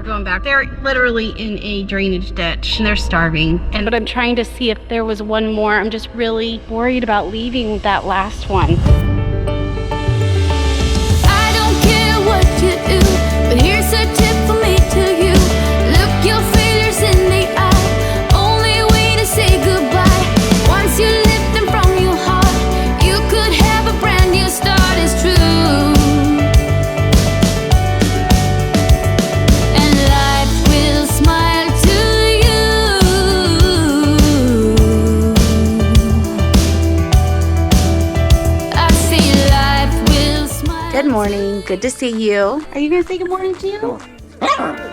are going back. They're literally in a drainage ditch and they're starving. But I'm trying to see if there was one more. I'm just really worried about leaving that last one. I don't care what you do, but here's a tip from me to you. Look your failures in the eye. Only way to say goodbye. Once you lift them from your heart, you could have a brand new start. It's true. And life will smile to you. I say life will smile. Good morning. Good to see you. Are you going to say good morning to you?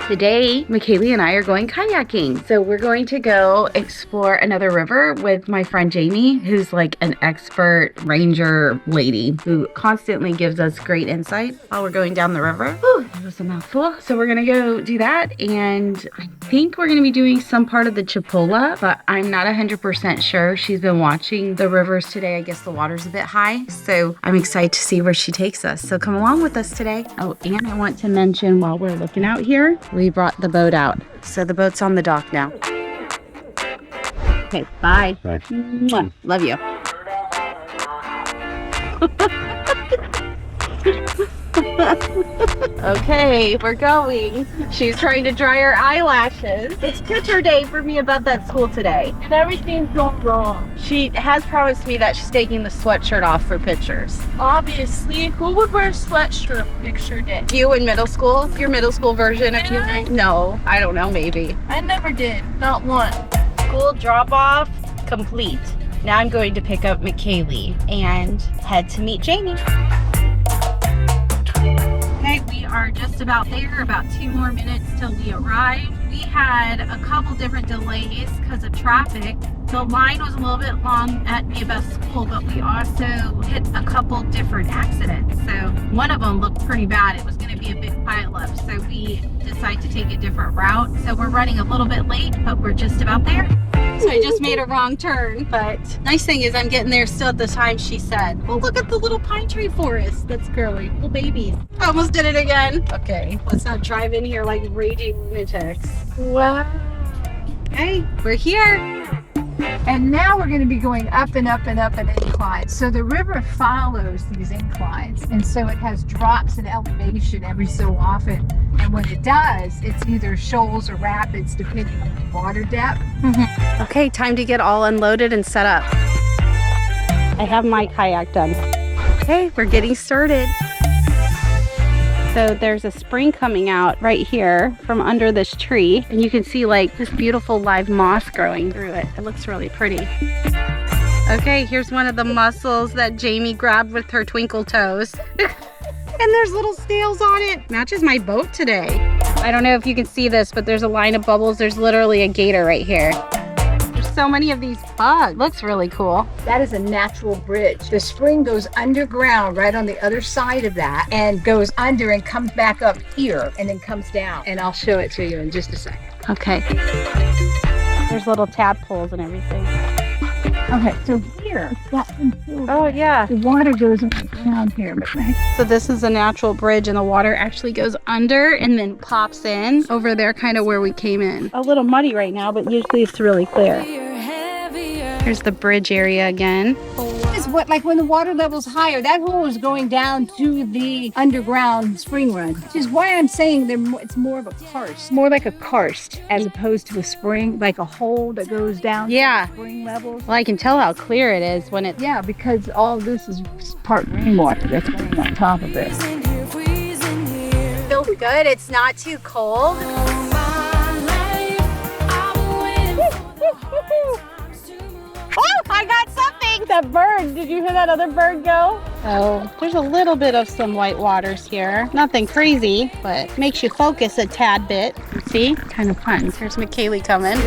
Today, Makayla and I are going kayaking. So we're going to go explore another river with my friend Jamie, who's like an expert ranger lady who constantly gives us great insight while we're going down the river. Whew, that was a mouthful. So we're going to go do that. And I think we're going to be doing some part of the Chipola, but I'm not 100% sure. She's been watching the rivers today. I guess the water's a bit high. So I'm excited to see where she takes us. So come along with us today. Oh, and I want to mention while we're looking out here, we brought the boat out. So the boat's on the dock now. Okay, bye. Bye. Mwah. Love you. Okay, we're going. She's trying to dry her eyelashes. It's picture day for me about that school today. And everything's going wrong. She has promised me that she's taking the sweatshirt off for pictures. Obviously, who would wear a sweatshirt picture day? You in middle school? Your middle school version of you? Really? No, I don't know, maybe. I never did, not one. School drop-off complete. Now I'm going to pick up Makayla and head to meet Jamie. Okay, we are just about there, about 2 more minutes till we arrive. We had a couple different delays because of traffic. The line was a little bit long at Mayabeth School, but we also hit a couple different accidents. So one of them looked pretty bad. It was going to be a big pileup, so we decided to take a different route. So we're running a little bit late, but we're just about there. So I just made a wrong turn, but nice thing is I'm getting there still at the time she said. Oh, look at the little pine tree forest. That's girly. Little babies. I almost did it again. Okay, let's not drive in here like raging lunatics. Wow. Okay, we're here. And now we're going to be going up and up and up an incline. So the river follows these inclines. And so it has drops in elevation every so often. And when it does, it's either shoals or rapids, depending on the water depth. Okay, time to get all unloaded and set up. I have my kayak done. Okay, we're getting started. So there's a spring coming out right here from under this tree. And you can see like this beautiful live moss growing through it. It looks really pretty. Okay, here's one of the mussels that Jamie grabbed with her twinkle toes. And there's little snails on it. Matches my boat today. I don't know if you can see this, but there's a line of bubbles. There's literally a gator right here. There's so many of these bugs. Looks really cool. That is a natural bridge. The spring goes underground right on the other side of that and goes under and comes back up here and then comes down. And I'll show it to you in just a second. Okay. There's little tadpoles and everything. Okay, so here, Oh yeah. the water goes on the ground here. But So this is a natural bridge and the water actually goes under and then pops in over there kind of where we came in. A little muddy right now, but usually it's really clear. Here's the bridge area again. is what, like when the water level's higher, that hole is going down to the underground spring run, which is why I'm saying it's more of a karst, more like a karst as opposed to a spring, like a hole that goes down to the spring levels. Well, I can tell how clear it is when it's... Yeah, because all of this is part rainwater that's going on top of it. Feels good. It's not too cold. Oh, I got something! That bird, did you hear that other bird go? Oh, there's a little bit of some white waters here. Nothing crazy, but makes you focus a tad bit. See? Kind of fun. Here's Makayla coming.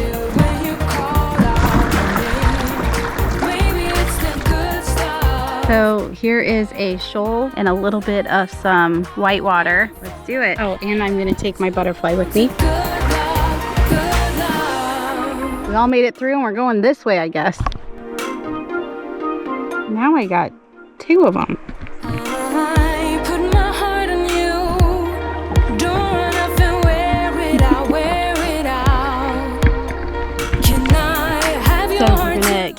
So here is a shoal and a little bit of some white water. Let's do it. Oh, and I'm gonna take my butterfly with me. We all made it through and we're going this way, I guess. Now I got 2 of them.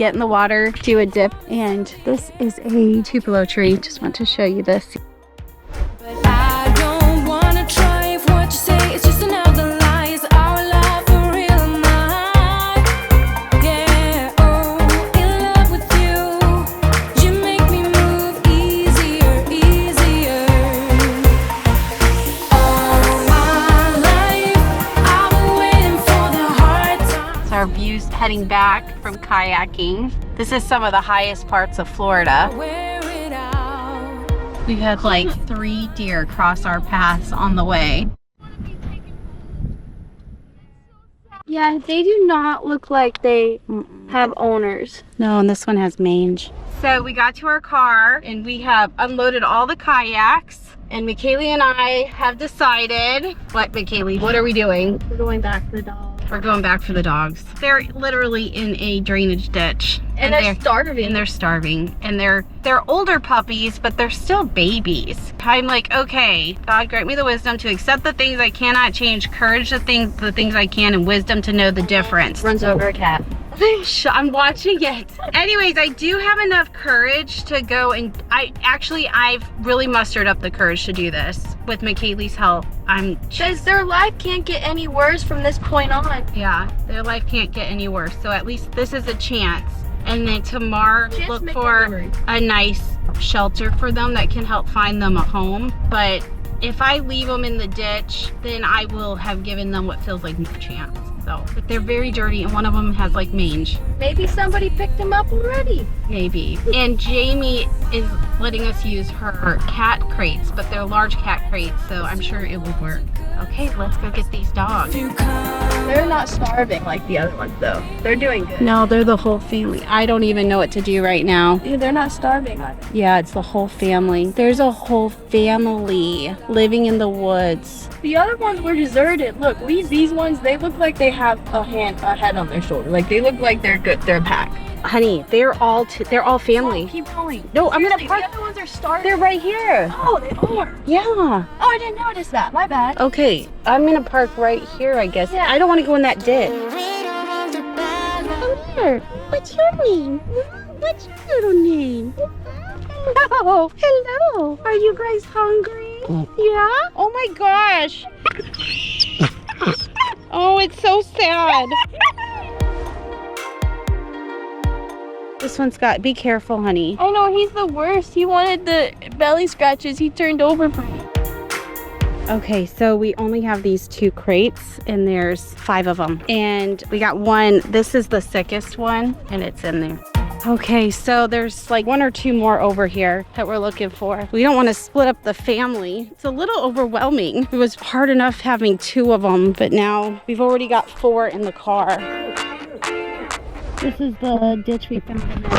get in the water, do a dip. And this is a tupelo tree. Just want to show you this. But I don't wanna try if what you say is just another lie. Is our love for real or not? Yeah, oh, in love with you. You make me move easier, easier. All my life, I've been waiting for the hard times. So our views heading back from kayaking. This is some of the highest parts of Florida. Wear it out. We've had like 3 deer cross our paths on the way. Yeah, they do not look like they have owners. No, and this one has mange. So we got to our car and we have unloaded all the kayaks. And Makayla and I have decided, what Makayla, what are we doing? We're going back to the dog. We're going back for the dogs. They're literally in a drainage ditch. And they're starving. And they're starving. And they're older puppies, but they're still babies. I'm like, okay, God grant me the wisdom to accept the things I cannot change, courage the things I can, and wisdom to know the difference. Runs over a cat. I'm watching it. Anyways, I do have enough courage to go, and I've really mustered up the courage to do this with Makayla's help. Because their life can't get any worse from this point on. Yeah, their life can't get any worse. So at least this is a chance. And then tomorrow, Just look make for memories. a nice shelter for them that can help find them a home. But if I leave them in the ditch, then I will have given them what feels like no chance. So, but they're very dirty, and one of them has like mange. Maybe somebody picked them up already. Maybe. And Jamie is letting us use her cat crates, but they're large cat crates, so I'm sure it will work. Okay, let's go get these dogs. They're not starving like the other ones, though. They're doing good. No, they're the whole family. I don't even know what to do right now. Yeah, they're not starving either. Yeah, it's the whole family. There's a whole family living in the woods. The other ones were deserted. Look, these ones, they look like they have a head on their shoulder. Like they look like they're good. They're packed. Honey, they're all family. Keep going. No, I'm gonna Seriously, park. The other ones are starving. They're right here. Oh, they are. Yeah. Oh, I didn't notice that. My bad. Okay, I'm gonna park right here, I guess. Yeah. I don't want to go in that ditch. Come here. What's your name? What's your little name? Oh, hello. Are you guys hungry? Yeah? Oh my gosh. Oh, it's so sad. This one's got, be careful, honey. I know, he's the worst. He wanted the belly scratches. He turned over for me. Okay, so we only have these 2 crates and there's 5 of them. And we got one, this is the sickest one, and it's in there. Okay, so there's like 1 or 2 more over here that we're looking for. We don't want to split up the family. It's a little overwhelming. It was hard enough having 2 of them, but now we've already got 4 in the car. This is the ditch we found them in.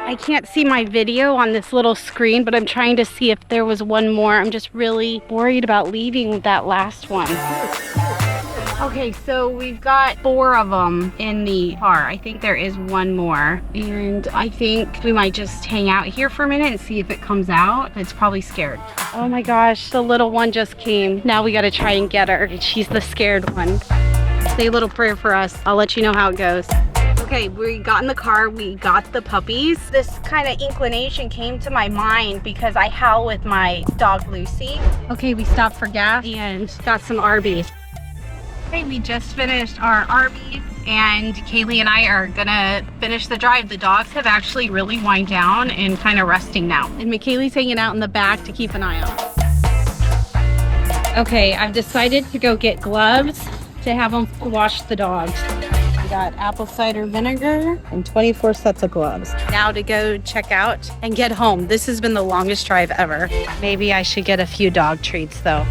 I can't see my video on this little screen, but I'm trying to see if there was one more. I'm just really worried about leaving that last one. Okay, so we've got 4 of them in the car. I think there is 1 more. And I think we might just hang out here for a minute and see if it comes out. It's probably scared. Oh my gosh, the little one just came. Now we gotta try and get her. She's the scared one. Say a little prayer for us. I'll let you know how it goes. Okay, we got in the car, we got the puppies. This kind of inclination came to my mind because I howl with my dog Lucy. Okay, we stopped for gas and got some Arby's. Okay, we just finished our Arby's and Kaylee and I are gonna finish the drive. The dogs have actually really wind down and kind of resting now. And Makaylee's hanging out in the back to keep an eye on. Okay, I've decided to go get gloves to have them wash the dogs. I got apple cider vinegar and 24 sets of gloves. Now to go check out and get home. This has been the longest drive ever. Maybe I should get a few dog treats though.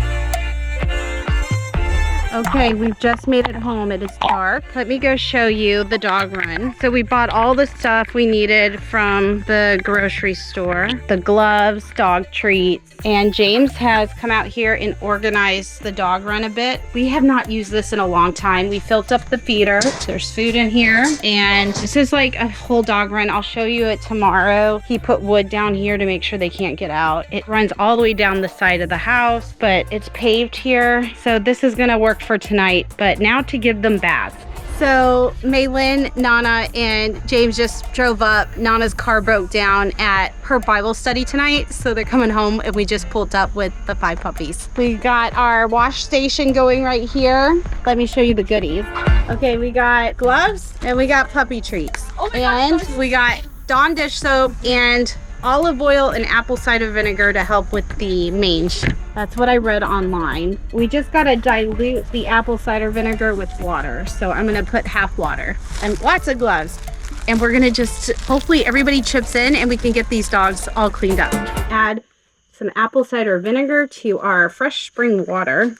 Okay, we've just made it home. It is dark. Let me go show you the dog run. So we bought all the stuff we needed from the grocery store. The gloves, dog treats, and James has come out here and organized the dog run a bit. We have not used this in a long time. We filled up the feeder. There's food in here, and this is like a whole dog run. I'll show you it tomorrow. He put wood down here to make sure they can't get out. It runs all the way down the side of the house, but it's paved here. So this is gonna work for tonight, but now to give them baths. So Maylin, Nana, and James just drove up. Nana's car broke down at her Bible study tonight, so they're coming home, and we just pulled up with the 5 puppies. We got our wash station going right here. Let me show you the goodies. Okay, we got gloves and we got puppy treats. And we got Dawn dish soap and olive oil and apple cider vinegar to help with the mange. That's what I read online. We just gotta dilute the apple cider vinegar with water. So I'm gonna put half water and lots of gloves. And we're gonna just, hopefully everybody chips in and we can get these dogs all cleaned up. Add some apple cider vinegar to our fresh spring water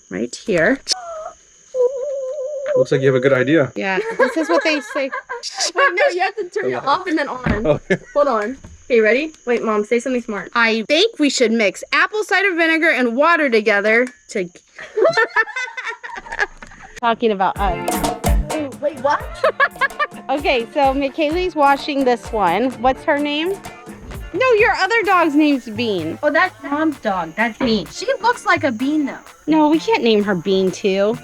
right here. Looks like you have a good idea. Yeah, this is what they say. Wait, no, you have to turn it off and then on. Okay. Hold on. Okay, ready? Wait, Mom, say something smart. I think we should mix apple cider vinegar and water together to... Talking about us. Wait, what? Okay, so Makayla's washing this one. What's her name? No, your other dog's name's Bean. Oh, that's Mom's dog. That's Bean. She looks like a bean, though. No, we can't name her Bean too.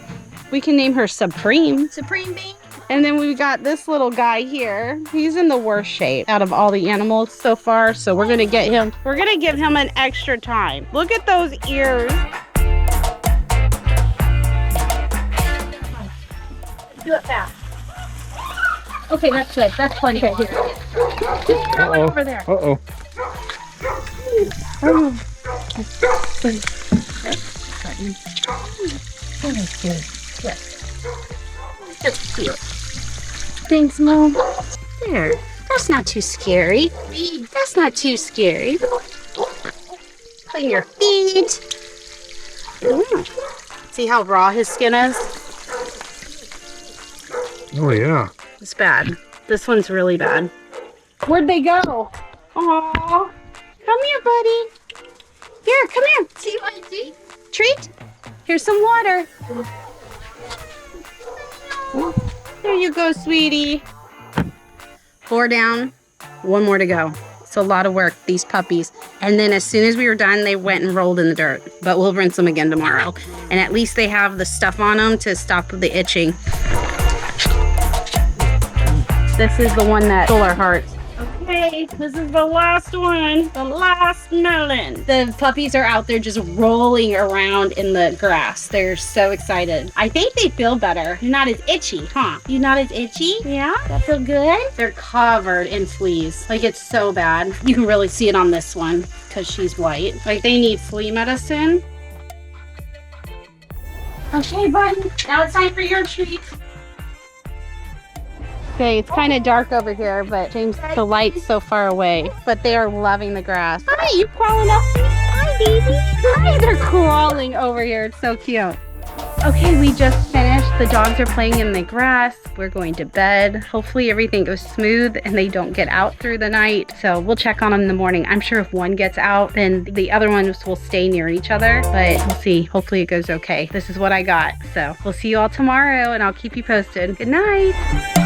We can name her Supreme. Supreme Bean? And then we've got this little guy here. He's in the worst shape out of all the animals so far. So we're gonna get him, we're gonna give him an extra time. Look at those ears. Do it fast. Okay, that's good. That's plenty. Okay, here. Uh-oh. Over there. Uh-oh. Thanks, Mom. There. That's not too scary. That's not too scary. Clean your feet. See how raw his skin is? Oh, yeah. It's bad. This one's really bad. Where'd they go? Aw. Come here, buddy. Here, come here. Do you want to see? Treat. Here's some water. There you go, sweetie. 4 down, 1 more to go. It's a lot of work, these puppies. And then as soon as we were done, they went and rolled in the dirt. But we'll rinse them again tomorrow. And at least they have the stuff on them to stop the itching. This is the one that stole our hearts. Okay, this is the last one. The last melon. The puppies are out there just rolling around in the grass. They're so excited. I think they feel better. You're not as itchy, huh? You're not as itchy? Yeah? That feel good? They're covered in fleas. Like, it's so bad. You can really see it on this one because she's white. Like, they need flea medicine. Okay, buddy. Now it's time for your treat. Okay, it's kind of dark over here, but James, the light's so far away. But they are loving the grass. Hi, you crawling up? Hi, baby. Hi, they're crawling over here. It's so cute. Okay, we just finished. The dogs are playing in the grass. We're going to bed. Hopefully everything goes smooth and they don't get out through the night. So we'll check on them in the morning. I'm sure if one gets out, then the other ones will stay near each other. But we'll see. Hopefully it goes okay. This is what I got. So we'll see you all tomorrow and I'll keep you posted. Good night.